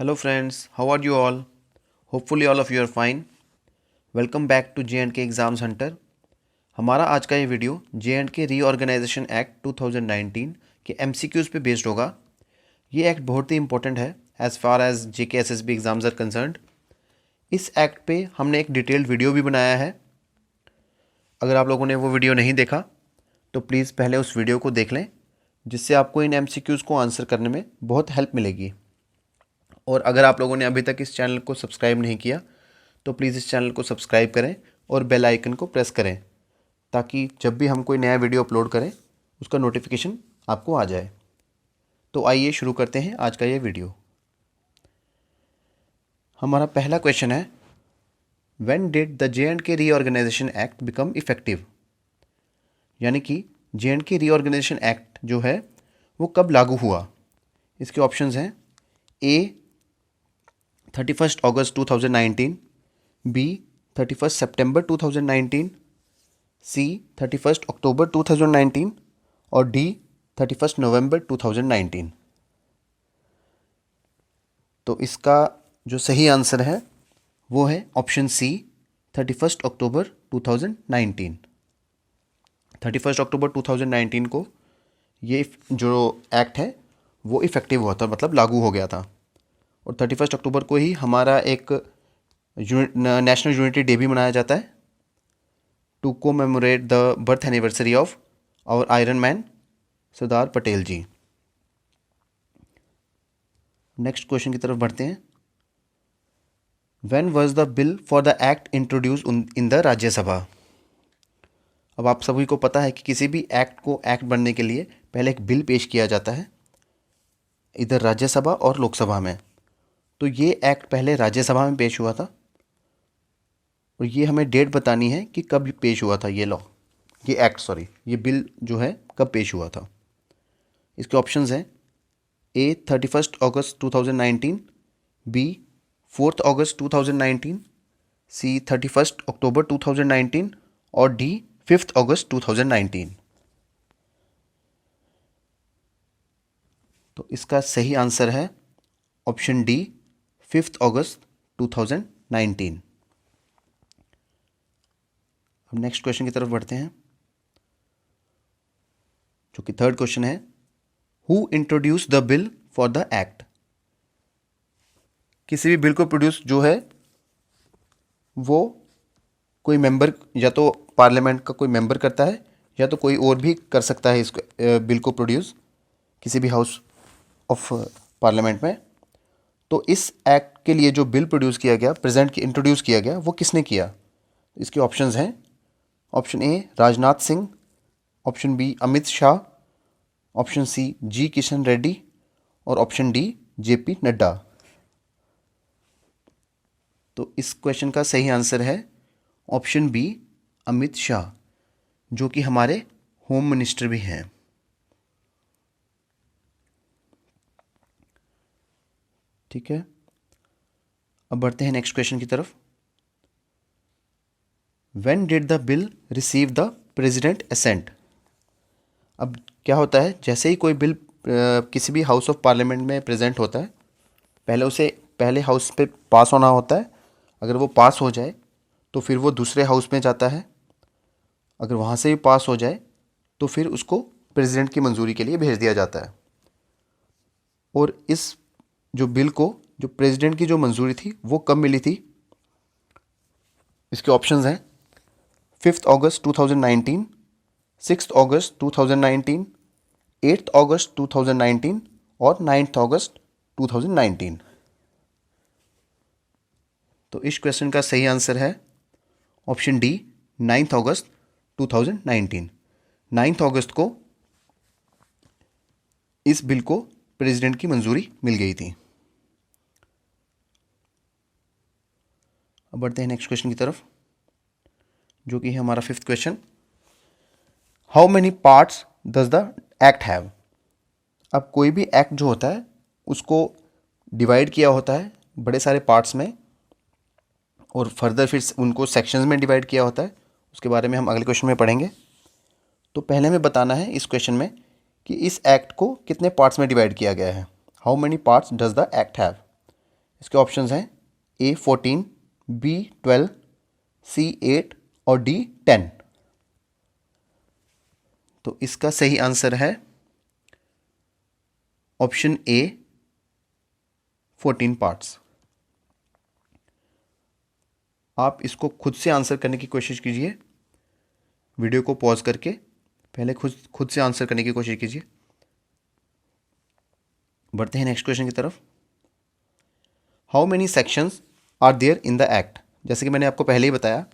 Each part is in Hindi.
Hello friends, how are you all? Hopefully all of you are fine. Welcome back to J&K Exams Hunter. हमारा आज का ये वीडियो J&K रीऑर्गेनाइजेशन एक्ट 2019 के MCQs पे बेस्ड होगा। ये एक्ट बहुत ही इंपॉर्टेंट है as far as JK SSB exams are concerned. इस एक्ट पे हमने एक डिटेल्ड वीडियो भी बनाया है। अगर आप लोगों ने वो वीडियो नहीं देखा तो प्लीज़ पहले उस वीडियो को देख लें, जिससे आपको इन MCQs को आंसर करने में बहुत हेल्प मिलेगी। और अगर आप लोगों ने अभी तक इस चैनल को सब्सक्राइब नहीं किया तो प्लीज़ इस चैनल को सब्सक्राइब करें और बेल आइकन को प्रेस करें, ताकि जब भी हम कोई नया वीडियो अपलोड करें उसका नोटिफिकेशन आपको आ जाए। तो आइए शुरू करते हैं आज का ये वीडियो। हमारा पहला क्वेश्चन है, when did the J&K reorganisation act become effective? यानी कि J&K रीऑर्गेनाइजेशन एक्ट जो है वो कब लागू हुआ। इसके ऑप्शंस हैं ए 31 अगस्त 2019, बी 31 सितंबर 2019, सी 31 अक्टूबर 2019 और डी 31 नवंबर 2019। तो इसका जो सही आंसर है वो है ऑप्शन सी 31 अक्टूबर 2019। 31 अक्टूबर 2019 को ये जो एक्ट है वो इफ़ेक्टिव हुआ था, मतलब लागू हो गया था। और 31 अक्टूबर को ही हमारा एक नेशनल यूनिटी डे भी मनाया जाता है to commemorate the birth anniversary of our iron man Sardar Patel ji. Next question की तरफ बढ़ते हैं। When was the bill for the act introduced in the Rajya Sabha? अब आप सभी को पता है कि किसी भी एक्ट को एक्ट बनने के लिए पहले एक बिल पेश किया जाता है, इधर राज्यसभा और लोकसभा में। तो ये एक्ट पहले राज्यसभा में पेश हुआ था और ये हमें डेट बतानी है कि कब पेश हुआ था ये बिल जो है कब पेश हुआ था। इसके ऑप्शंस हैं ए 31 अगस्त 2019, बी 4 अगस्त 2019, सी 31 अक्टूबर 2019 और डी 5 अगस्त 2019। तो इसका सही आंसर है ऑप्शन डी 5 अगस्त 2019। अब नेक्स्ट क्वेश्चन की तरफ बढ़ते हैं, जो कि थर्ड क्वेश्चन है, who introduce the bill for the act? किसी भी बिल को प्रोड्यूस जो है वो कोई मेंबर, या तो पार्लियामेंट का कोई मेंबर करता है या तो कोई और भी कर सकता है इस बिल को प्रोड्यूस किसी भी हाउस ऑफ पार्लियामेंट में। तो इस एक्ट के लिए जो बिल प्रोड्यूस किया गया, इंट्रोड्यूस किया गया, वो किसने किया? इसके ऑप्शंस हैं option A Rajnath Singh, option B Amit Shah, option C G Kishan Reddy और ऑप्शन डी JP नड्डा। तो इस क्वेश्चन का सही आंसर है ऑप्शन बी अमित शाह, जो कि हमारे होम मिनिस्टर भी हैं। ठीक है, अब बढ़ते हैं नेक्स्ट क्वेश्चन की तरफ। When did the bill receive the president assent? अब क्या होता है, जैसे ही कोई बिल किसी भी हाउस ऑफ पार्लियामेंट में प्रेजेंट होता है, पहले हाउस पे पास होना होता है। अगर वो पास हो जाए तो फिर वो दूसरे हाउस में जाता है। अगर वहाँ से भी पास हो जाए तो फिर उसको प्रेसिडेंट की मंजूरी के लिए भेज दिया जाता है। और इस जो बिल को, जो प्रेसिडेंट की जो मंजूरी थी, वो कब मिली थी? इसके ऑप्शंस हैं 5 अगस्त 2019, 6 अगस्त 2019, 8 अगस्त 2019 और 9 अगस्त 2019। तो इस क्वेश्चन का सही आंसर है ऑप्शन डी 9 अगस्त 2019। 9 अगस्त को इस बिल को प्रेसिडेंट की मंजूरी मिल गई थी। अब बढ़ते हैं नेक्स्ट क्वेश्चन की तरफ, जो कि है हमारा fifth question. How many parts does the act have? अब कोई भी एक्ट जो होता है उसको डिवाइड किया होता है बड़े सारे पार्ट्स में और फर्दर फिर उनको सेक्शंस में डिवाइड किया होता है। उसके बारे में हम अगले क्वेश्चन में पढ़ेंगे। तो पहले हमें बताना है इस क्वेश्चन में कि इस एक्ट को कितने पार्ट्स में डिवाइड किया गया है। How many parts does the act have? इसके ऑप्शंस हैं A14, B12, C8 और D10। तो इसका सही आंसर है ऑप्शन ए 14 पार्ट्स। आप इसको खुद से आंसर करने की कोशिश कीजिए, वीडियो को पॉज करके पहले खुद से आंसर करने की कोशिश कीजिए। बढ़ते हैं नेक्स्ट क्वेश्चन की तरफ। How many sections are there in the act. जैसे कि मैंने आपको पहले ही बताया,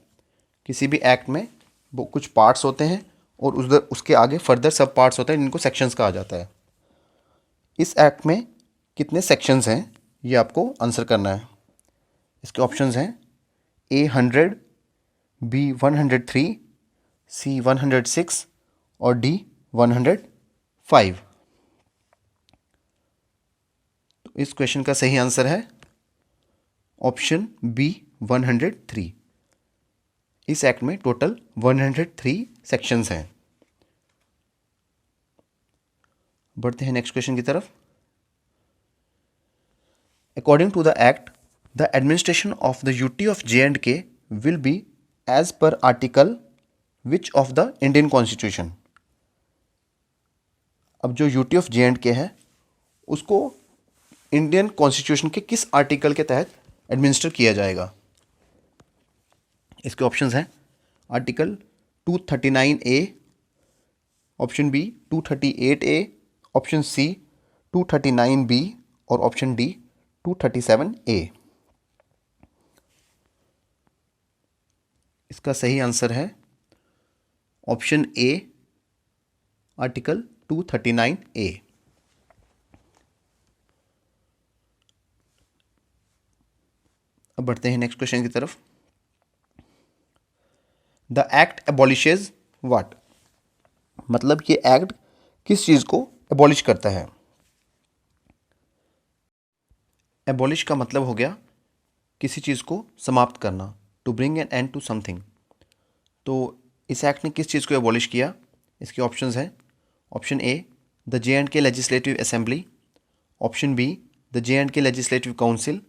किसी भी एक्ट में वो कुछ पार्ट्स होते हैं और उसके आगे फर्दर सब पार्ट्स होते हैं जिनको सेक्शंस कहा जाता है। इस एक्ट में कितने सेक्शंस हैं ये आपको आंसर करना है। इसके ऑप्शंस हैं A100, B103, C106 और D105। तो इस क्वेश्चन का सही आंसर है ऑप्शन B103। इस एक्ट में टोटल 103 सेक्शंस हैं। बढ़ते हैं नेक्स्ट क्वेश्चन की तरफ। According to the act, the administration of the UT of J&K will be as per article which of the Indian constitution. अब जो यूटी ऑफ J&K है उसको इंडियन कॉन्स्टिट्यूशन के किस आर्टिकल के तहत एडमिनिस्टर किया जाएगा। इसके ऑप्शंस हैं article 239A, option B 238A, option C 239B और ऑप्शन डी 237A। इसका सही आंसर है ऑप्शन ए आर्टिकल 239A। अब बढ़ते हैं नेक्स्ट क्वेश्चन की तरफ। The act abolishes what. मतलब ये एक्ट किस चीज को एबॉलिश करता है। एबॉलिश का मतलब हो गया किसी चीज को समाप्त करना, to bring an end to something. तो इस एक्ट ने किस चीज को एबॉलिश किया। इसके ऑप्शंस हैं option A the J&K legislative assembly, option B the J&K legislative council,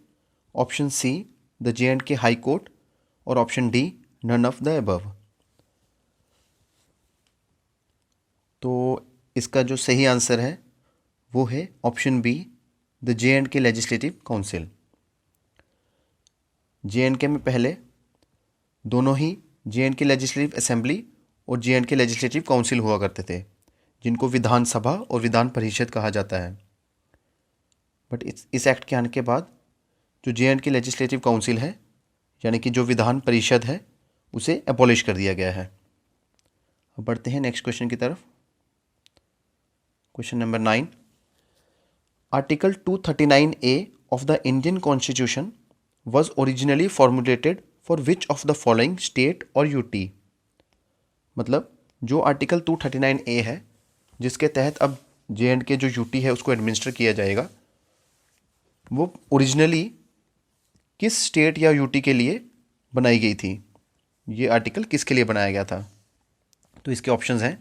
option C the J&K high court और option D none of the above. तो इसका जो सही आंसर है वो है option B the J&K legislative council. J&K में पहले दोनों ही J&K लेजिस्लेटिव असेंबली और J&K लेजिस्लेटिव काउंसिल हुआ करते थे, जिनको विधानसभा और विधान परिषद कहा जाता है। बट इस एक्ट के आने के बाद जो J&K लेजिस्लेटिव काउंसिल है, यानी कि जो विधान परिषद है, उसे एबॉलिश कर दिया गया है। अब बढ़ते हैं नेक्स्ट क्वेश्चन की तरफ। Question number 9। Article 239A of the Indian Constitution was originally formulated for which of the following state or UT। मतलब जो आर्टिकल 239A है जिसके तहत अब J&K जो यूटी है उसको एडमिनिस्टर किया जाएगा, वो ओरिजिनली किस स्टेट या यूटी के लिए बनाई गई थी। ये आर्टिकल किसके लिए बनाया गया था। तो इसके ऑप्शंस हैं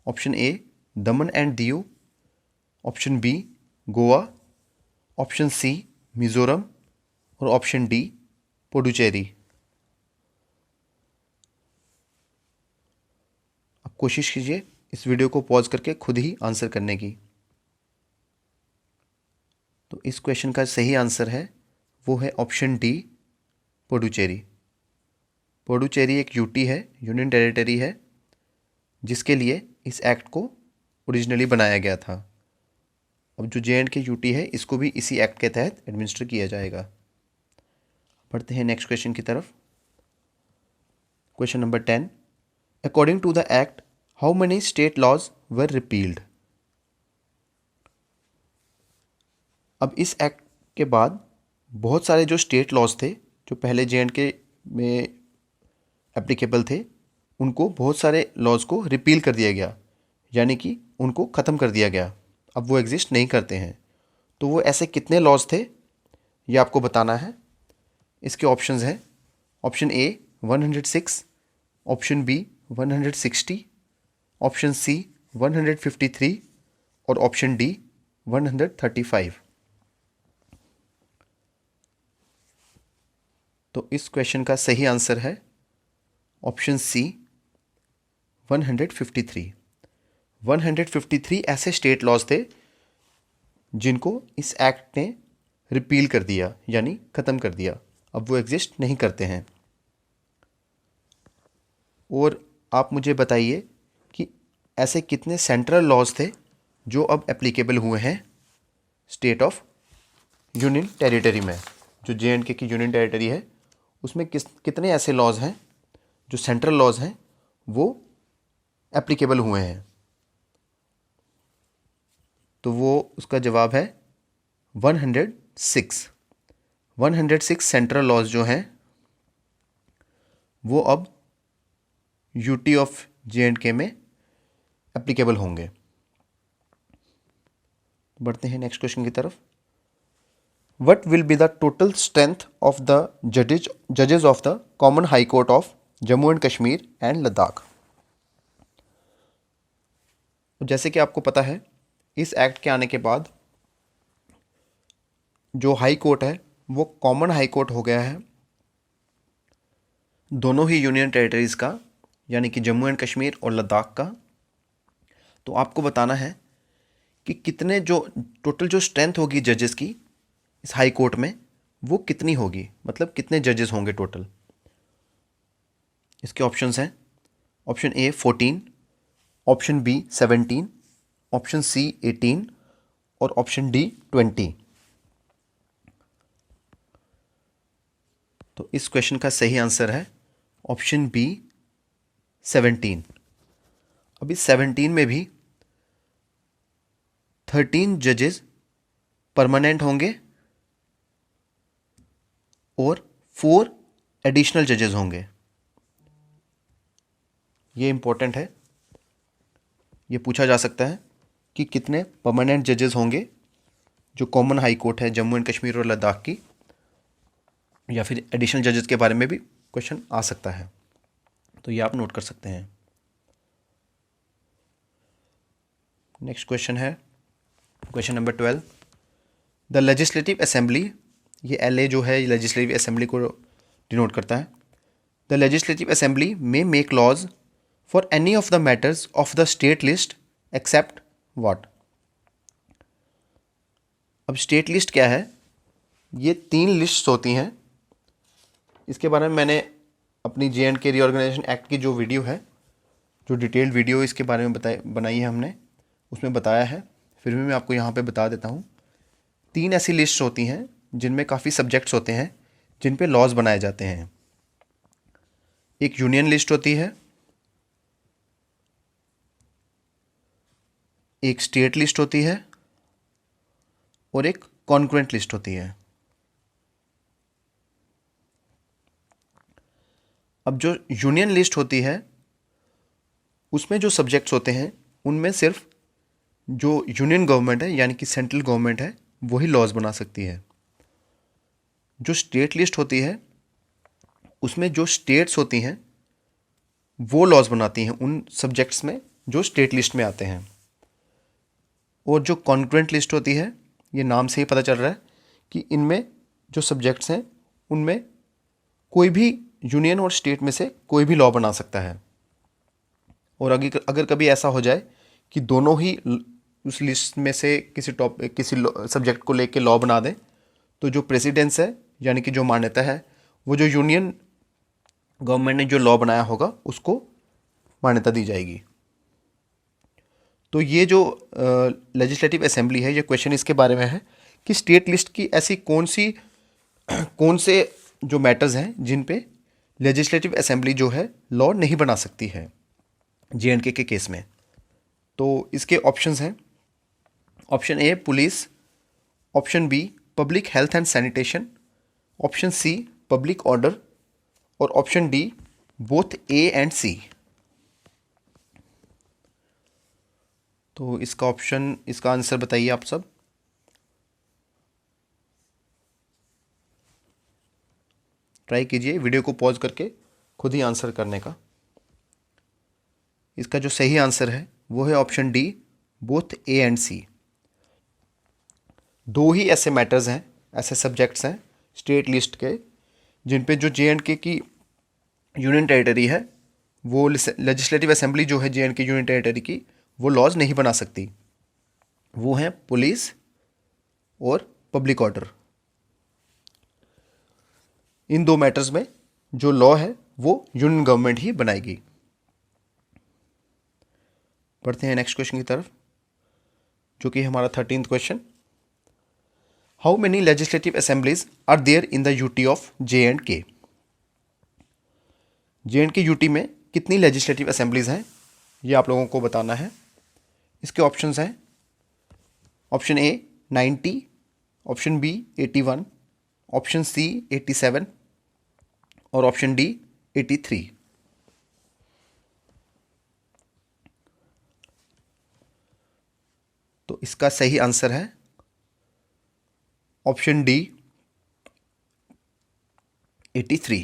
option A Daman and Diu, option B Goa, option C Mizoram और ऑप्शन डी पुडुचेरी। अब कोशिश कीजिए इस वीडियो को पॉज करके खुद ही आंसर करने की। तो इस क्वेश्चन का सही आंसर है वो है ऑप्शन डी पुडुचेरी। पुडुचेरी एक यूटी है, यूनियन टेरिटरी है, जिसके लिए इस एक्ट को ओरिजिनली बनाया गया था। अब जो J&K यूटी है इसको भी इसी एक्ट के तहत एडमिनिस्टर किया जाएगा। बढ़ते हैं नेक्स्ट क्वेश्चन की तरफ। Question number 10। According to the act how many state laws were repealed. अब इस एक्ट के बाद बहुत सारे जो स्टेट लॉज थे जो पहले J&K में एप्लीकेबल थे, उनको बहुत सारे लॉज को रिपील कर दिया गया, यानी कि उनको ख़त्म कर दिया गया। अब वो एग्जिस्ट नहीं करते हैं। तो वो ऐसे कितने लॉज थे ये आपको बताना है। इसके ऑप्शंस हैं option A 106, option B 160, option C 153 और ऑप्शन डी 135। तो इस क्वेश्चन का सही आंसर है ऑप्शन सी 153। 153 ऐसे स्टेट लॉज थे जिनको इस एक्ट ने रिपील कर दिया, यानी ख़त्म कर दिया, अब वो एग्जिस्ट नहीं करते हैं। और आप मुझे बताइए कि ऐसे कितने सेंट्रल लॉज थे जो अब एप्लीकेबल हुए हैं स्टेट ऑफ यूनियन टेरिटरी में। जो जे.एंड.के की यूनियन टेरिटरी है उसमें कितने ऐसे लॉज हैं जो सेंट्रल लॉज हैं वो एप्लीकेबल हुए हैं। तो वो उसका जवाब है 106। 106 सेंट्रल लॉज जो हैं वो अब यूटी ऑफ जे.एंड.के में एप्लीकेबल होंगे। बढ़ते हैं नेक्स्ट क्वेश्चन की तरफ। What will be the total strength of the judges of the Common High Court of Jammu and Kashmir and Ladakh? जैसे कि आपको पता है इस एक्ट के आने के बाद जो हाई कोर्ट है वो कॉमन हाई कोर्ट हो गया है दोनों ही यूनियन टेरिटरीज़ का, यानी कि जम्मू एंड कश्मीर और लद्दाख का। तो आपको बताना है कि कितने जो टोटल जो स्ट्रेंथ होगी जजेस की इस हाई कोर्ट में वो कितनी होगी, मतलब कितने जजेस होंगे टोटल। इसके ऑप्शंस हैं option A 14, option B 17, option C 18 और ऑप्शन डी 20। तो इस क्वेश्चन का सही आंसर है ऑप्शन बी 17। अभी 17 में भी 13 जजेस परमानेंट होंगे और 4 एडिशनल जजेस होंगे। ये इंपॉर्टेंट है, ये पूछा जा सकता है कि कितने परमानेंट जजेस होंगे जो कॉमन हाई कोर्ट है जम्मू एंड कश्मीर और लद्दाख की, या फिर एडिशनल जजेस के बारे में भी क्वेश्चन आ सकता है। तो ये आप नोट कर सकते हैं। नेक्स्ट क्वेश्चन है question number 12। The legislative assembly, ये LA जो है लेजिस्लेटिव असेंबली को डिनोट करता है। द लेजिस्लेटिव असेंबली में make laws for any of the matters of the state list except what. अब स्टेट लिस्ट क्या है? ये 3 लिस्ट्स होती हैं। इसके बारे में मैंने अपनी J&K रीऑर्गेनाइजेशन एक्ट की जो वीडियो है, जो डिटेल्ड वीडियो इसके बारे में बनाई है हमने, उसमें बताया है। फिर भी मैं आपको यहाँ पे बता देता हूँ। 3 ऐसी लिस्ट होती हैं जिनमें काफ़ी सब्जेक्ट्स होते हैं जिन पे लॉज बनाए जाते हैं। एक यूनियन लिस्ट होती है, एक स्टेट लिस्ट होती है और एक कॉन्करेंट लिस्ट होती है। अब जो यूनियन लिस्ट होती है उसमें जो सब्जेक्ट्स होते हैं उनमें सिर्फ जो यूनियन गवर्नमेंट है, यानी कि सेंट्रल गवर्नमेंट है, वही लॉज बना सकती है। जो स्टेट लिस्ट होती है उसमें जो स्टेट्स होती हैं वो लॉज बनाती हैं उन सब्जेक्ट्स में जो स्टेट लिस्ट में आते हैं। और जो कॉन्करेंट लिस्ट होती है, ये नाम से ही पता चल रहा है कि इनमें जो सब्जेक्ट्स हैं उनमें कोई भी यूनियन और स्टेट में से कोई भी लॉ बना सकता है। और अगर कभी ऐसा हो जाए कि दोनों ही उस लिस्ट में से किसी सब्जेक्ट को लेके लॉ बना दें, तो जो प्रेसिडेंस है, यानी कि जो मान्यता है, वो जो यूनियन गवर्नमेंट ने जो लॉ बनाया होगा उसको मान्यता दी जाएगी। तो ये जो लेजिस्लेटिव असेंबली है, ये क्वेश्चन इसके बारे में है कि स्टेट लिस्ट की ऐसी कौन से जो मैटर्स हैं जिन पे लेजिस्लेटिव असेंबली जो है लॉ नहीं बना सकती है J&K के केस में। तो इसके ऑप्शंस हैं option A police, option B public health and sanitation, option C public order और option D both A and C। तो इसका आंसर बताइए आप सब। ट्राई कीजिए वीडियो को पॉज करके खुद ही आंसर करने का। इसका जो सही आंसर है वो है option D both A and C। 2 ही ऐसे मैटर्स हैं, ऐसे सब्जेक्ट्स हैं स्टेट लिस्ट के जिन पे जो JNK की यूनियन टेरिटरी है, वो लेजिस्लेटिव असेंबली जो है JNK यूनियन टेरिटरी की, वो लॉज नहीं बना सकती। वो हैं पुलिस और पब्लिक ऑर्डर। इन दो मैटर्स में जो लॉ है वो यूनियन गवर्नमेंट ही बनाएगी। बढ़ते हैं नेक्स्ट क्वेश्चन की तरफ, जो कि हमारा 13th question. How many legislative assemblies are there in the UT of JNK? JNK UT में कितनी लेजिस्लेटिव असेंबलीज हैं, ये आप लोगों को बताना है। इसके ऑप्शंस हैं, option A 90, option B 81, option C 87 और ऑप्शन डी 83। तो इसका सही आंसर है ऑप्शन डी 83।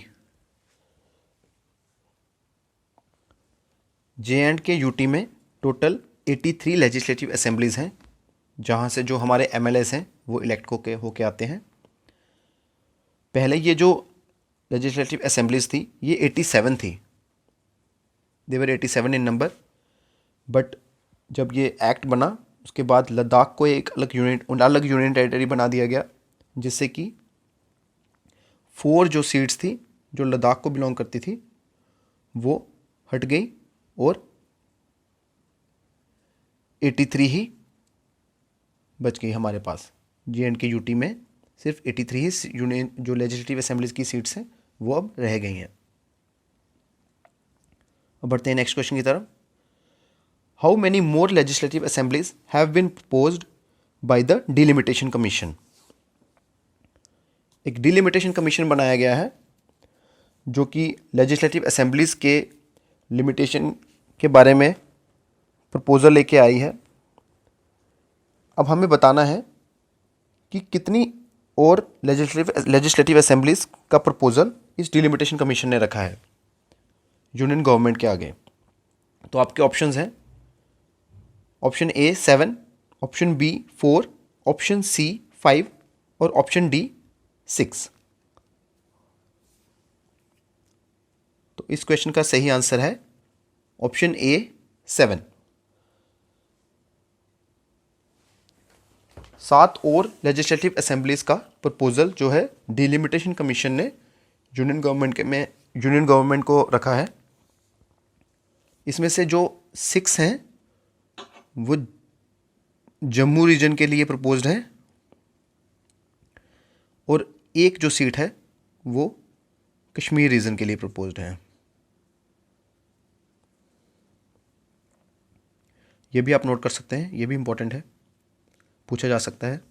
JNK यूटी में टोटल 83 लेजिस्लेटिव असेंबलीज हैं, जहाँ से जो हमारे MLAs हैं वो इलेक्ट होके आते हैं। पहले ये जो लेजिस्लेटिव असेंबलीज थी ये 87 थी, देवर 87 इन नंबर। बट जब ये एक्ट बना उसके बाद लद्दाख को एक अलग यूनियन टेरिटरी बना दिया गया, जिससे कि 4 जो सीट्स थी जो लद्दाख को बिलोंग करती थी वो हट गई और 83 ही बच गई हमारे पास। JNK यूटी में सिर्फ 83 ही यूनियन जो लेजिस्लेटिव असेंबलीज की सीट्स हैं वो अब रह गई हैं। अब बढ़ते हैं नेक्स्ट क्वेश्चन की तरफ। How many more legislative assemblies have been proposed by the delimitation commission? एक डिलिमिटेशन कमीशन बनाया गया है जो कि लेजिस्लेटिव असेंबलीज के लिमिटेशन के बारे में प्रपोजल लेके आई है। अब हमें बताना है कि कितनी और लेजिस्लेटिव असेंबलीज का प्रपोजल इस डिलिमिटेशन कमीशन ने रखा है यूनियन गवर्नमेंट के आगे। तो आपके ऑप्शंस हैं, option A 7, option B 4, option C 5 और ऑप्शन डी 6। तो इस क्वेश्चन का सही आंसर है ऑप्शन ए 7। 7 और लेजिस्लेटिव असेंबलीज का प्रपोजल जो है डिलिमिटेशन कमीशन ने यूनियन गवर्नमेंट को रखा है। इसमें से जो 6 हैं वो जम्मू रीजन के लिए प्रपोज्ड है और एक जो सीट है वो कश्मीर रीजन के लिए प्रपोज्ड है। ये भी आप नोट कर सकते हैं, ये भी इंपॉर्टेंट है, पूछा जा सकता है।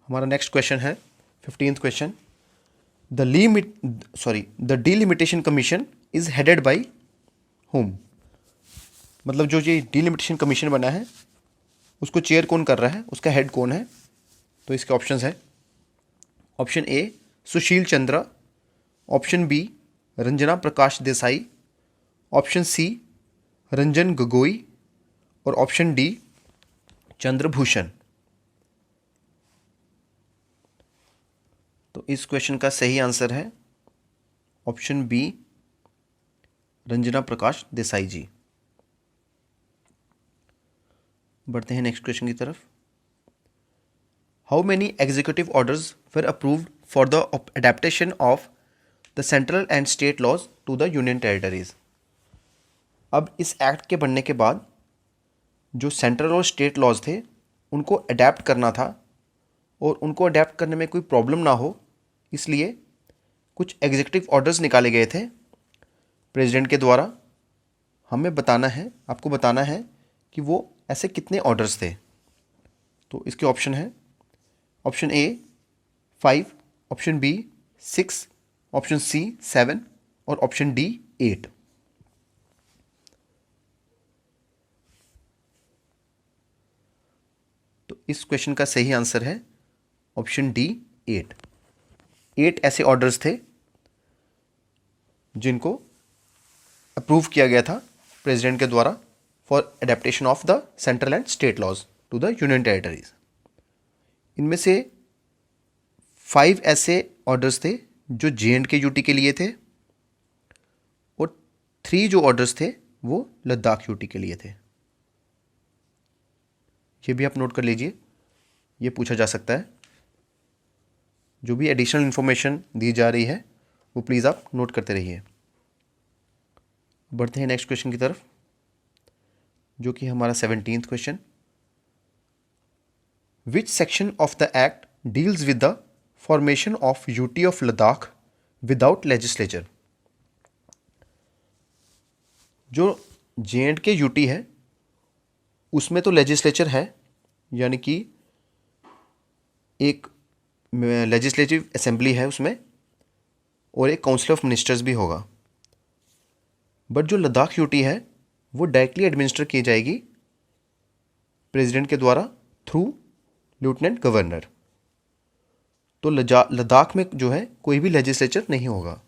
हमारा नेक्स्ट क्वेश्चन है 15th question. The delimitation commission is headed by home? मतलब जो ये डिलिमिटेशन कमीशन बना है उसको चेयर कौन कर रहा है, उसका हेड कौन है? तो इसके ऑप्शंस है, option A Sushil Chandra, option B Ranjana Prakash Desai, option C Ranjan Gogoi और ऑप्शन डी चंद्रभूषण। तो इस क्वेश्चन का सही आंसर है ऑप्शन बी रंजना प्रकाश देसाई जी। बढ़ते हैं नेक्स्ट क्वेश्चन की तरफ। How many executive orders were approved for the adaptation of the central and state laws to the union territories? अब इस एक्ट के बनने के बाद जो सेंट्रल और स्टेट लॉज थे उनको अडेप्ट करना था, और उनको अडेप्ट करने में कोई प्रॉब्लम ना हो इसलिए कुछ एग्जीक्यूटिव ऑर्डर्स निकाले गए थे प्रेसिडेंट के द्वारा। हमें बताना है, आपको बताना है कि वो ऐसे कितने ऑर्डर्स थे। तो इसके ऑप्शन है, option A 5, option B 6, option C 7 और ऑप्शन डी 8। तो इस क्वेश्चन का सही आंसर है ऑप्शन डी 8। 8 ऐसे ऑर्डर्स थे जिनको अप्रूव किया गया था प्रेसिडेंट के द्वारा for adaptation of the central and state laws to the union territories. इनमें से 5 ऐसे ऑर्डर्स थे जो JNK-UT के लिए थे और 3 जो ऑर्डर्स थे वो लद्दाख यूटी के लिए थे। ये भी आप नोट कर लीजिए, ये पूछा जा सकता है। जो भी एडिशनल इन्फॉर्मेशन दी जा रही है वो प्लीज़ आप नोट करते रहिए। बढ़ते हैं नेक्स्ट क्वेश्चन की तरफ, जो कि हमारा 17th question. Which section of the act deals with the formation of UT of Ladakh without legislature? जो JNK-UT है उसमें तो लेजिस्लेचर है, यानी कि एक लेजिस्लेटिव असेंबली है उसमें और एक काउंसिल ऑफ मिनिस्टर्स भी होगा। बट जो लद्दाख यूटी है वो डायरेक्टली एडमिनिस्टर की जाएगी प्रेसिडेंट के द्वारा थ्रू लेफ्टिनेंट गवर्नर। तो लद्दाख में जो है कोई भी लेजिस्लेचर नहीं होगा।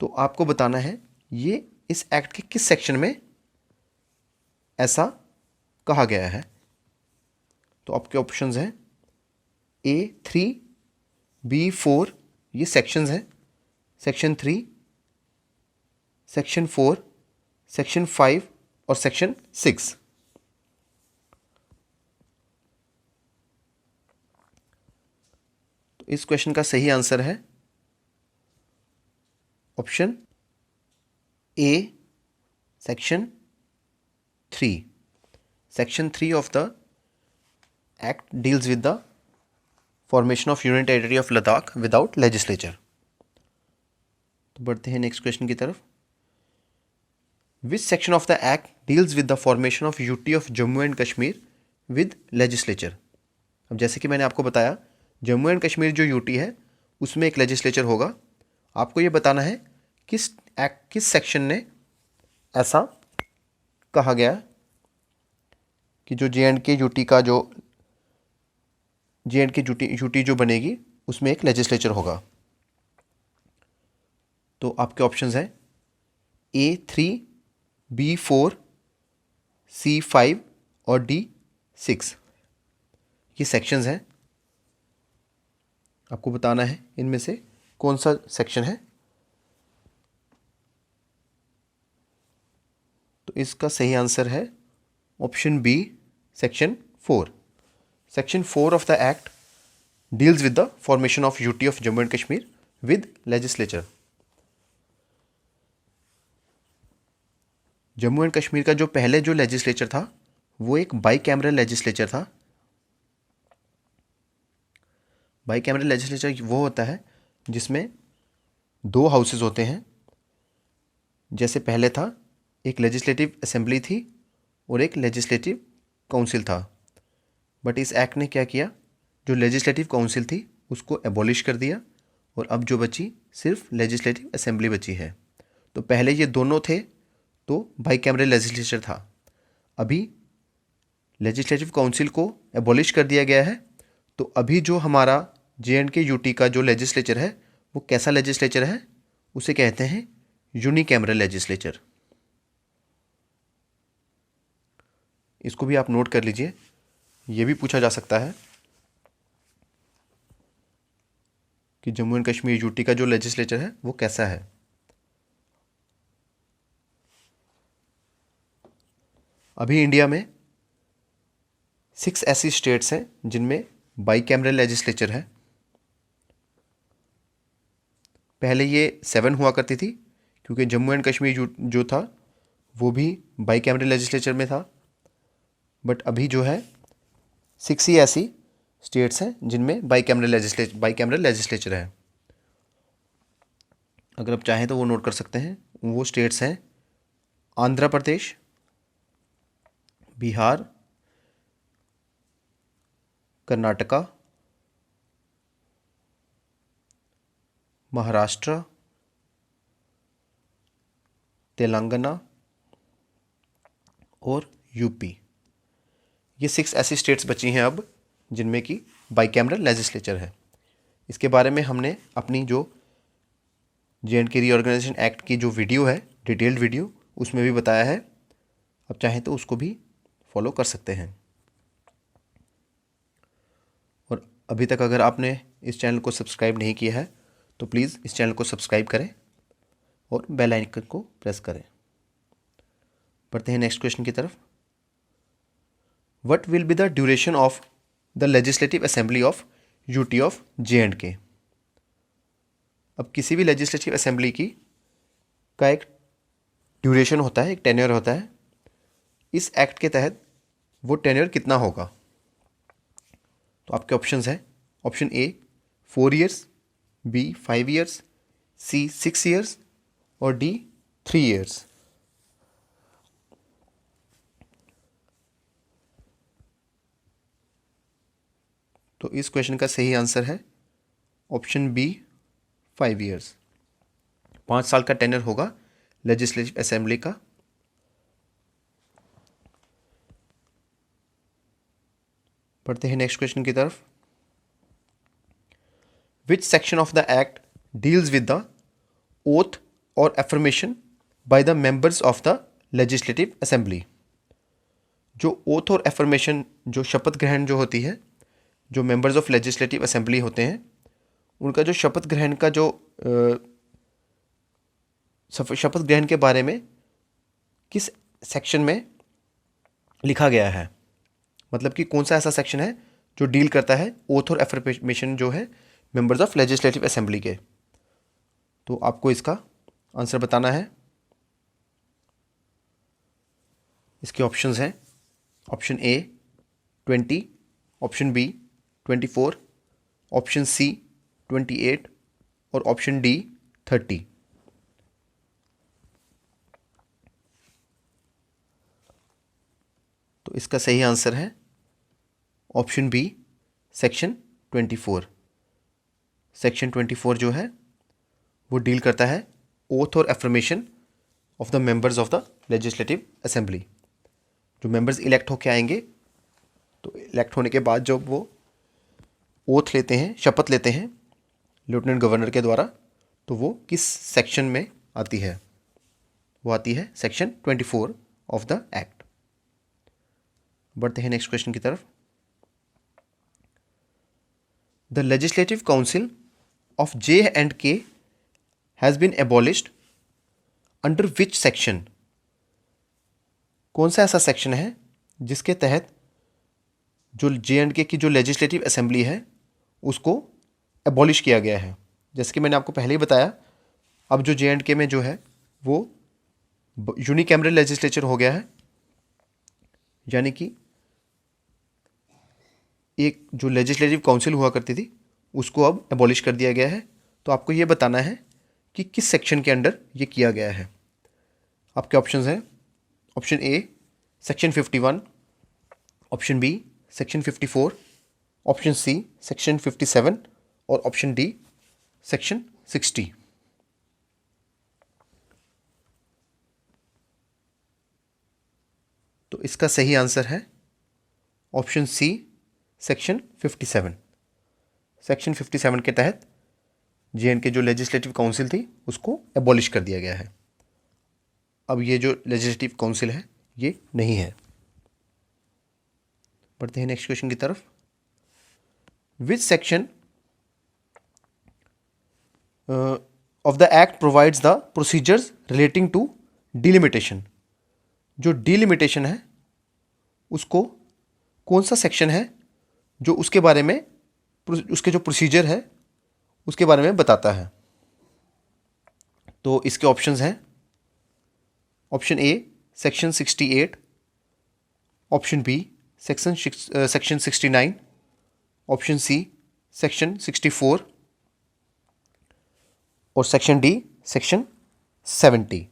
तो आपको बताना है ये इस एक्ट के किस सेक्शन में ऐसा कहा गया है। तो आपके ऑप्शंस हैं A3, B4, ये सेक्शंस हैं, सेक्शन 3, सेक्शन 4, सेक्शन 5 और सेक्शन 6। तो इस क्वेश्चन का सही आंसर है option A, section 3। Section 3 of the act deals with the formation of union territory of Ladakh without legislature. तो बढ़ते हैं नेक्स्ट क्वेश्चन की तरफ। Which section of the act deals with the formation of UT of Jammu and Kashmir with legislature? अब जैसे कि मैंने आपको बताया, जम्मू एंड कश्मीर जो यूटी है उसमें एक लेजिस्लेचर होगा। आपको ये बताना है किस एक्ट, किस सेक्शन ने ऐसा कहा गया कि जो JNK-UT का जो JNK-UT जो बनेगी उसमें एक लेजिस्लेचर होगा। तो आपके ऑप्शंस हैं A3, B4, C5 और D6। ये सेक्शंस हैं, आपको बताना है इनमें से कौन सा सेक्शन है। तो इसका सही आंसर है option B, section 4। Section 4 of the act deals with the formation of UT of Jammu and Kashmir with legislature. Jammu and Kashmir का जो पहले जो लेजिस्लेचर था वो एक बाईकैमरल लेजिस्लेचर था। बाईकैमरल लेजिस्लेचर वो होता है जिसमें 2 हाउसेज होते हैं। जैसे पहले था, एक लेजिस्लेटिव असेंबली थी और एक लेजिस्लेटिव काउंसिल था। बट इस एक्ट ने क्या किया, जो लेजिस्लेटिव काउंसिल थी उसको एबॉलिश कर दिया और अब जो बची सिर्फ लेजिस्लेटिव असेंबली बची है। तो पहले ये दोनों थे तो बाईकैमरल लेजिस्लेचर था। अभी लेजिस्लेटिव काउंसिल को एबॉलिश कर दिया गया है, तो अभी जो हमारा JNK-UT का जो लेजिस्लेचर है वो कैसा लेजिस्लेचर है, उसे कहते हैं यूनिकैमरल लेजिस्लेचर। इसको भी आप नोट कर लीजिए, ये भी पूछा जा सकता है कि जम्मू एंड कश्मीर यूटी का जो लेजिस्लेचर है वो कैसा है। अभी इंडिया में 6 ऐसी स्टेट्स हैं जिनमें बाईकैमरल लेजिस्लेचर है। पहले ये 7 हुआ करती थी, क्योंकि जम्मू एंड कश्मीर जो था वो भी बाईकैमरल लेजिस्लेचर में था। बट अभी जो है 6 ही ऐसी स्टेट्स हैं जिनमें बाईकैमरल लेजिस्लेचर है। अगर आप चाहें तो वो नोट कर सकते हैं। वो स्टेट्स हैं आंध्र प्रदेश, बिहार, कर्नाटका, महाराष्ट्र, तेलंगाना और यूपी। ये 6 ऐसी स्टेट्स बची हैं अब जिनमें कि बाईकैमरल लेजिस्लेचर है। इसके बारे में हमने अपनी जो JNK रीऑर्गेनाइजेशन एक्ट की जो वीडियो है, डिटेल्ड वीडियो, उसमें भी बताया है। अब चाहें तो उसको भी फॉलो कर सकते हैं। और अभी तक अगर आपने इस चैनल को सब्सक्राइब नहीं किया है तो प्लीज़ इस चैनल को सब्सक्राइब करें और बेल आइकन को प्रेस करें। बढ़ते हैं नेक्स्ट क्वेश्चन की तरफ। What will be the duration of the legislative assembly of UT of J&K। अब किसी भी लेजिस्लेटिव असेंबली की का एक ड्यूरेशन होता है, एक टेन्योर होता है। इस एक्ट के तहत वो टेन्योर कितना होगा? तो आपके ऑप्शंस हैं। Option A 4 years, B 5 years, C 6 years और डी 3 ईयर्स। तो इस क्वेश्चन का सही आंसर है ऑप्शन बी 5 ईयर्स। 5 साल का टेन्योर होगा लेजिस्लेटिव असेंबली का। पढ़ते हैं नेक्स्ट क्वेश्चन की तरफ। Which section of the act deals with the oath और affirmation by the members of the legislative assembly. जो ओथ और एफर्मेशन, जो शपथ ग्रहण जो होती है, जो मेंबर्स ऑफ लेजिस्लेटिव असेंबली होते हैं, उनका जो शपथ ग्रहण का जो शपथ ग्रहण के बारे में किस सेक्शन में लिखा गया है, मतलब कि कौन सा ऐसा सेक्शन है जो डील करता है ओथ और एफर्मेशन जो है मेंबर्स ऑफ लेजिस्लेटिव असेंबली के। तो आपको इसका आंसर बताना है। इसके ऑप्शंस हैं। Option A 20, option B 24, option C 28 और ऑप्शन डी 30। तो इसका सही आंसर है ऑप्शन बी सेक्शन 24। सेक्शन 24 जो है वो डील करता है ओथ और affirmation of the members of the legislative assembly. जो मेंबर्स इलेक्ट होके आएंगे, तो इलेक्ट होने के बाद जब वो ओथ लेते हैं, शपथ लेते हैं लेफ्टिनेंट गवर्नर के द्वारा, तो वो किस सेक्शन में आती है? वो आती है सेक्शन 24 ऑफ द एक्ट। बढ़ते हैं नेक्स्ट क्वेश्चन की तरफ। The legislative council of J&K has been abolished under which section. कौन सा ऐसा सेक्शन है जिसके तहत जो J&K की जो लेजिस्लेटिव असेंबली है उसको एबॉलिश किया गया है? जैसे कि मैंने आपको पहले ही बताया, अब जो J&K में जो है वो यूनिकैमरल लेजिस्लेचर हो गया है, यानी कि एक जो लेजिस्लेटिव काउंसिल हुआ करती थी उसको अब एबॉलिश कर दिया गया है। तो आपको ये बताना है कि किस सेक्शन के अंडर ये किया गया है। आपके ऑप्शंस हैं। Option A section 51, option B section 54, option C section 57 और ऑप्शन डी सेक्शन 60। तो इसका सही आंसर है ऑप्शन सी सेक्शन 57। सेक्शन 57 के तहत J&K जो लेजिस्लेटिव काउंसिल थी उसको एबॉलिश कर दिया गया है। अब ये जो लेजिस्लेटिव काउंसिल है ये नहीं है। बढ़ते हैं नेक्स्ट क्वेश्चन की तरफ। Which section of the act provides the procedures relating to delimitation. जो डिलिमिटेशन है उसको कौन सा सेक्शन है जो उसके बारे में, उसके जो प्रोसीजर है उसके बारे में बताता है? तो इसके ऑप्शंस हैं। Option A section 68, option B section 69, option C section 64 और सेक्शन डी सेक्शन 70।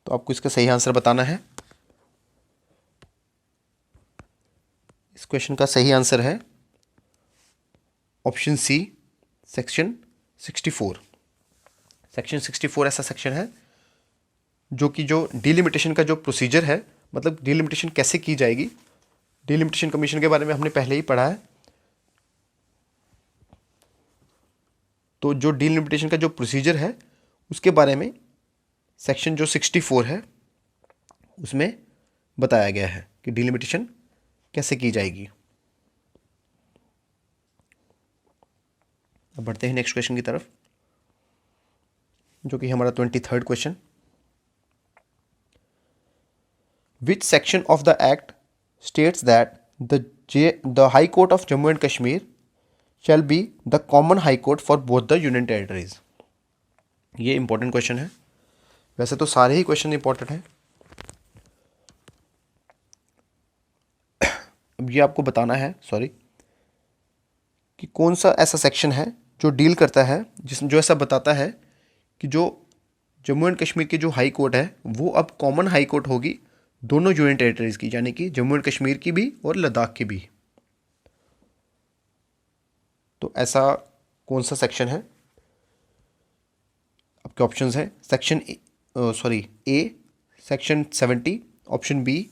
तो आपको इसका सही आंसर बताना है। इस क्वेश्चन का सही आंसर है ऑप्शन सी सेक्शन 64। सेक्शन 64 ऐसा सेक्शन है जो कि जो डिलिमिटेशन का जो प्रोसीजर है, मतलब डिलिमिटेशन कैसे की जाएगी, डिलिमिटेशन कमीशन के बारे में हमने पहले ही पढ़ा है। तो जो डिलिमिटेशन का जो प्रोसीजर है उसके बारे में सेक्शन जो 64 है उसमें बताया गया है कि डिलिमिटेशन कैसे की जाएगी। अब बढ़ते हैं नेक्स्ट क्वेश्चन की तरफ, जो कि हमारा 23rd question. Which section of the act states that the high court of Jammu and Kashmir shall be the common high court for both the union territories. ये इंपॉर्टेंट क्वेश्चन है, वैसे तो सारे ही क्वेश्चन इंपॉर्टेंट हैं। अब ये आपको बताना है कि कौन सा ऐसा सेक्शन है जो डील करता है, जो ऐसा बताता है कि जो जम्मू एंड कश्मीर की जो हाई कोर्ट है वो अब कॉमन हाई कोर्ट होगी दोनों यूनियन टेरिटरीज की, यानी कि जम्मू एंड कश्मीर की भी और लद्दाख की भी। तो ऐसा कौन सा सेक्शन है? आपके ऑप्शंस हैं A section 70, option B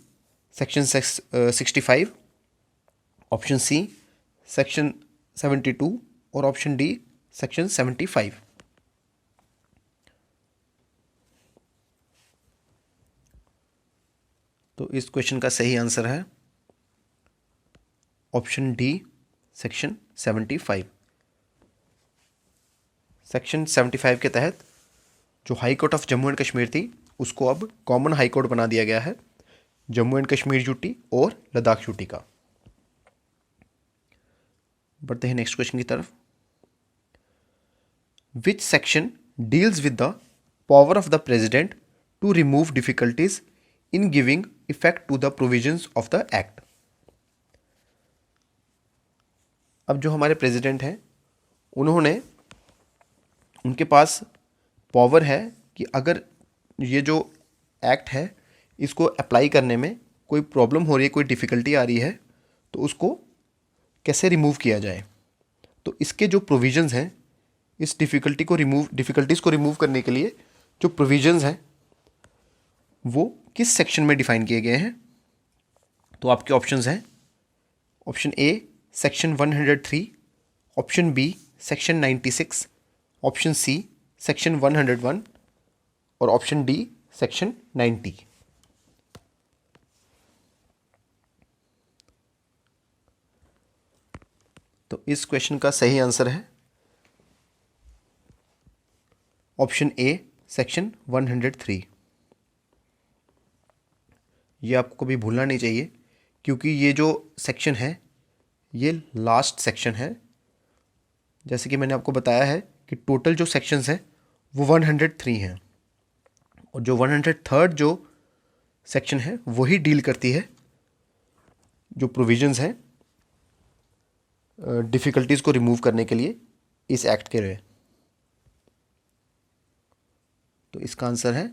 section 65, option C section 72 और ऑप्शन डी सेक्शन 75। तो इस क्वेश्चन का सही आंसर है ऑप्शन डी सेक्शन 75। सेक्शन 75 के तहत जो high court of Jammu and Kashmir थी उसको अब कॉमन हाई कोर्ट बना दिया गया है, जम्मू एंड कश्मीर यूटी और लद्दाख यूटी का। बढ़ते हैं नेक्स्ट क्वेश्चन की तरफ। Which section deals with the power of the president to remove difficulties in giving effect to the provisions of the act. अब जो हमारे प्रेसिडेंट हैं उनके पास पावर है कि अगर ये जो एक्ट है इसको अप्लाई करने में कोई प्रॉब्लम हो रही है, कोई डिफ़िकल्टी आ रही है, तो उसको कैसे रिमूव किया जाए। तो इसके जो प्रोविजंस हैं, इस डिफ़िकल्टीज़ को रिमूव करने के लिए जो प्रोविजंस हैं वो किस सेक्शन में डिफ़ाइन किए गए हैं। तो आपके ऑप्शंस हैं option A section 103, option B section 96, option C section 101 और ऑप्शन डी सेक्शन 90। तो इस क्वेश्चन का सही आंसर है ऑप्शन ए सेक्शन 103। ये आपको कभी भूलना नहीं चाहिए, क्योंकि ये जो सेक्शन है ये लास्ट सेक्शन है। जैसे कि मैंने आपको बताया है कि टोटल जो सेक्शंस हैं वो 103 हैं, और जो 103rd जो सेक्शन है वही डील करती है जो प्रोविजंस हैं डिफ़िकल्टीज़ को रिमूव करने के लिए इस एक्ट के लिए। तो इसका आंसर है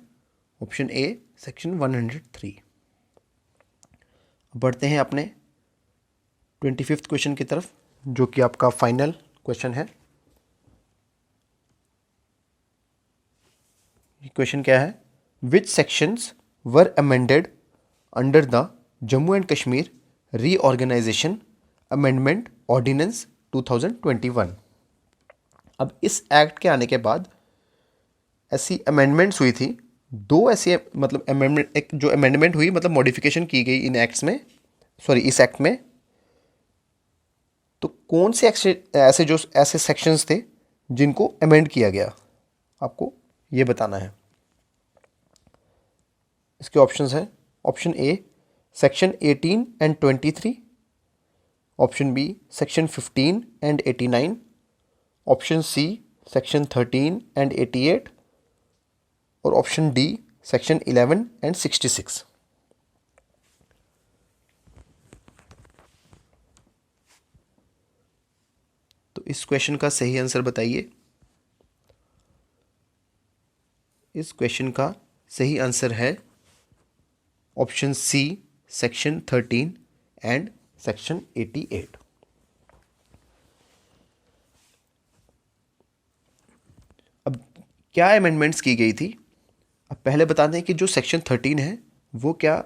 ऑप्शन ए सेक्शन 103। बढ़ते हैं अपने 25th क्वेश्चन की तरफ, जो कि आपका फाइनल क्वेश्चन है। क्वेश्चन क्या है? Which sections were amended under the Jammu and Kashmir reorganisation amendment ordinance 2021। अब इस एक्ट के आने के बाद ऐसी अमेंडमेंट्स हुई थी, दो ऐसी मतलब अमेंडमेंट, एक जो अमेंडमेंट हुई मतलब मॉडिफिकेशन की गई इन एक्ट्स में, इस एक्ट में। तो कौन से ऐसे सेक्शंस थे जिनको अमेंड किया गया, आपको ये बताना है। इसके ऑप्शंस हैं option A section 18 and 23, option B section 15 and 89, option C section 13 and 88 और ऑप्शन डी सेक्शन 11 एंड 66। तो इस क्वेश्चन का सही आंसर बताइए। इस क्वेश्चन का सही आंसर है option C section 13 and section 88। अब क्या अमेंडमेंट्स की गई थी, अब पहले बता दें कि जो सेक्शन 13 है वो क्या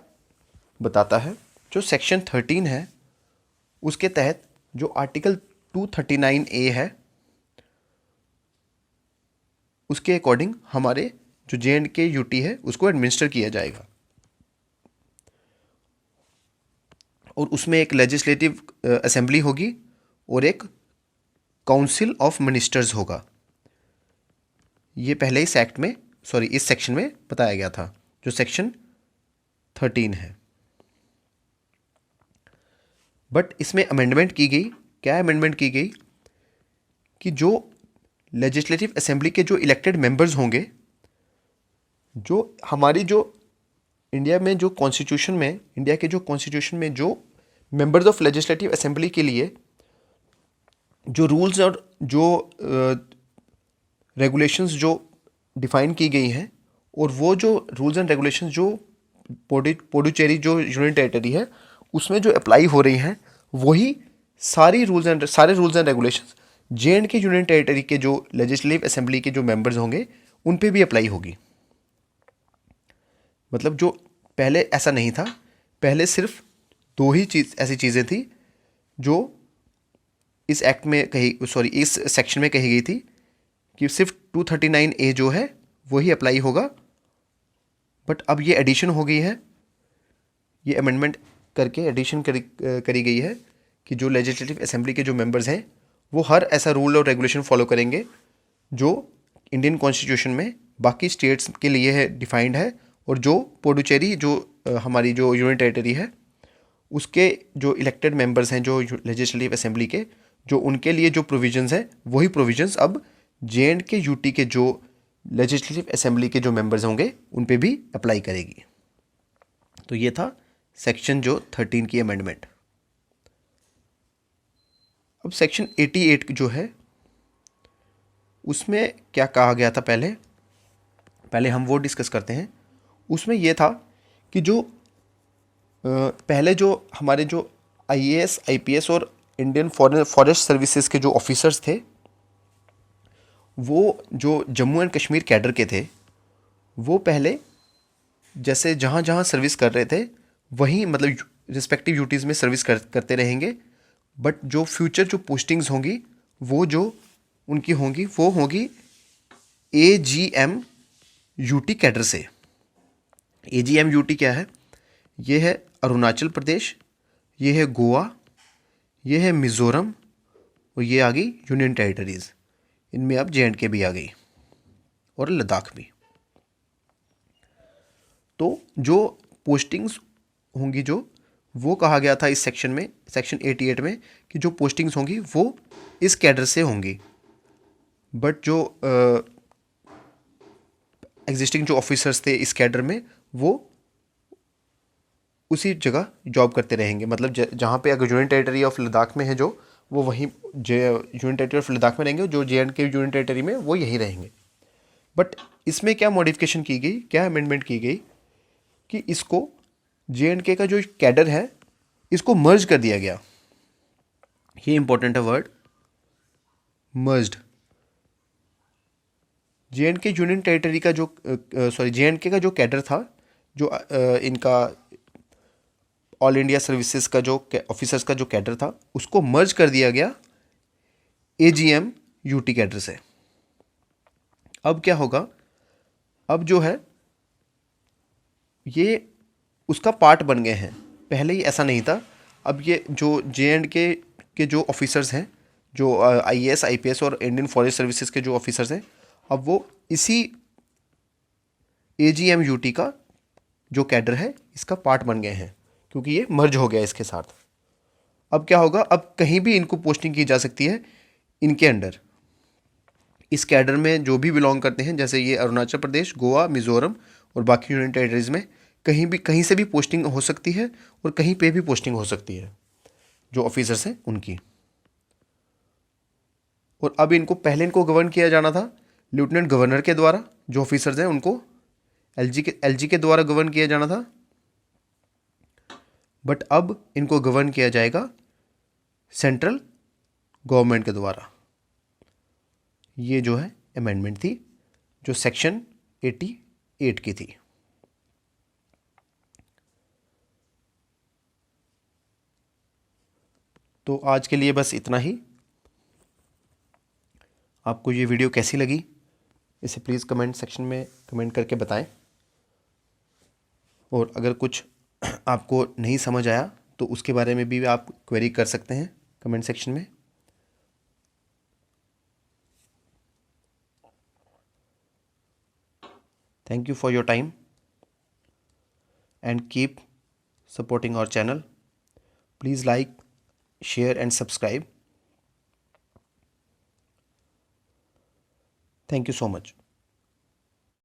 बताता है। जो सेक्शन 13 है उसके तहत जो आर्टिकल 239A है उसके अकॉर्डिंग हमारे जो J&K यूटी है उसको एडमिनिस्टर किया जाएगा, और उसमें एक लेजिस्लेटिव असेंबली होगी और एक काउंसिल ऑफ मिनिस्टर्स होगा। ये पहले इस एक्ट में इस सेक्शन में बताया गया था, जो सेक्शन 13 है। बट इसमें अमेंडमेंट की गई। क्या अमेंडमेंट की गई कि जो लेजिस्लेटिव असेंबली के जो इलेक्टेड मेंबर्स होंगे, जो हमारी जो इंडिया के जो कॉन्स्टिट्यूशन में जो मेंबर्स ऑफ लेजिस्लेटिव असेंबली के लिए जो रूल्स और जो रेगुलेशंस जो डिफाइन की गई हैं, और वो जो रूल्स एंड रेगुलेशंस जो पुडुचेरी जो यूनियन टेरिटरी है उसमें जो अप्लाई हो रही हैं, वही सारे rules and regulations JNK union territory के जो लेजिस्लेटिव असेंबली के जो मेंबर्स होंगे उन पे भी अप्लाई होगी। मतलब जो पहले ऐसा नहीं था, पहले सिर्फ दो ही ऐसी चीज़ें थी जो इस सेक्शन में कही गई थी कि सिर्फ 239A जो है वही अप्लाई होगा। बट अब ये एडिशन हो गई है, ये अमेंडमेंट करके एडिशन करी गई है कि जो लेजिस्लेटिव असेंबली के जो मेंबर्स हैं वो हर ऐसा रूल और रेगुलेशन फॉलो करेंगे जो इंडियन कॉन्स्टिट्यूशन में बाकी स्टेट्स के लिए है डिफाइंड है, और जो पुडुचेरी जो हमारी जो यूनियन टेरिटरी है उसके जो इलेक्टेड मेंबर्स हैं जो लेजिस्लेटिव असेंबली के, जो उनके लिए जो प्रोविजंस हैं वही प्रोविजंस अब JNK UT के जो लेजिस्लेटिव असेंबली के जो मेंबर्स होंगे उन पे भी अप्लाई करेगी। तो ये था सेक्शन जो 13 की अमेंडमेंट। अब सेक्शन 88 जो है उसमें क्या कहा गया था, पहले हम वो डिस्कस करते हैं। उसमें ये था कि जो पहले जो हमारे जो IAS IPS और इंडियन फॉरेस्ट सर्विसेज के जो ऑफिसर्स थे, वो जो जम्मू एंड कश्मीर कैडर के थे, वो पहले जैसे जहाँ जहाँ सर्विस कर रहे थे वहीं मतलब रिस्पेक्टिव ड्यूटीज़ में सर्विस करते रहेंगे। बट जो फ्यूचर जो पोस्टिंग्स होंगी वो जो उनकी होंगी वो होगी AGM UT कैडर से। AGM UT क्या है? ये है अरुणाचल प्रदेश, ये है गोवा, ये है मिज़ोरम, और ये आ गई यूनियन टेरिटरीज़। इनमें अब JNK भी आ गई और लद्दाख भी। तो जो पोस्टिंग्स होंगी जो वो कहा गया था इस सेक्शन 88 में कि जो पोस्टिंग्स होंगी वो इस कैडर से होंगी। बट जो एग्जिस्टिंग जो ऑफिसर्स थे इस कैडर में वो उसी जगह जॉब करते रहेंगे। मतलब जहाँ पे अगर यूनियन टेरिटरी ऑफ लद्दाख में है जो, वो वहीं यूनियन टेरिटरी ऑफ लद्दाख में रहेंगे, जो JNK यूनियन टेरिटरी में वो यहीं रहेंगे। बट इसमें क्या मॉडिफिकेशन की गई, क्या अमेंडमेंट की गई कि इसको JNK का जो कैडर है इसको मर्ज कर दिया गया। ये इंपॉर्टेंट है word, merged. JNK union territory का जो JNK का जो कैडर था, जो इनका ऑल इंडिया सर्विसेज का जो ऑफिसर्स का जो कैडर था, उसको मर्ज कर दिया गया AGM UT कैडर से। अब क्या होगा, अब जो है ये उसका पार्ट बन गए हैं। पहले ही ऐसा नहीं था। अब ये जो JNK के जो ऑफिसर्स हैं, जो IAS IPS और इंडियन फॉरेस्ट सर्विसेज के जो ऑफिसर्स हैं, अब वो इसी AGM UT का जो कैडर है इसका पार्ट बन गए हैं, क्योंकि ये मर्ज हो गया इसके साथ। अब क्या होगा, अब कहीं भी इनको पोस्टिंग की जा सकती है इनके अंडर। इस कैडर में जो भी बिलोंग करते हैं, जैसे ये अरुणाचल प्रदेश, गोवा, मिज़ोरम और बाकी यूनियन टेरिटरीज़ में कहीं से भी पोस्टिंग हो सकती है, और कहीं पे भी पोस्टिंग हो सकती है जो ऑफिसर्स हैं उनकी। और अब इनको गवर्न किया जाना था लेफ्टिनेंट गवर्नर के द्वारा। जो ऑफिसर्स हैं उनको LG के द्वारा गवर्न किया जाना था। बट अब इनको गवर्न किया जाएगा सेंट्रल गवर्नमेंट के द्वारा। ये जो है अमेंडमेंट थी जो सेक्शन 88 की थी। तो आज के लिए बस इतना ही। आपको ये वीडियो कैसी लगी इसे प्लीज़ कमेंट सेक्शन में कमेंट करके बताएं। और अगर कुछ आपको नहीं समझ आया तो उसके बारे में भी आप क्वेरी कर सकते हैं कमेंट सेक्शन में। Thank you for your time and keep supporting our channel. Please like, share and subscribe. Thank you so much.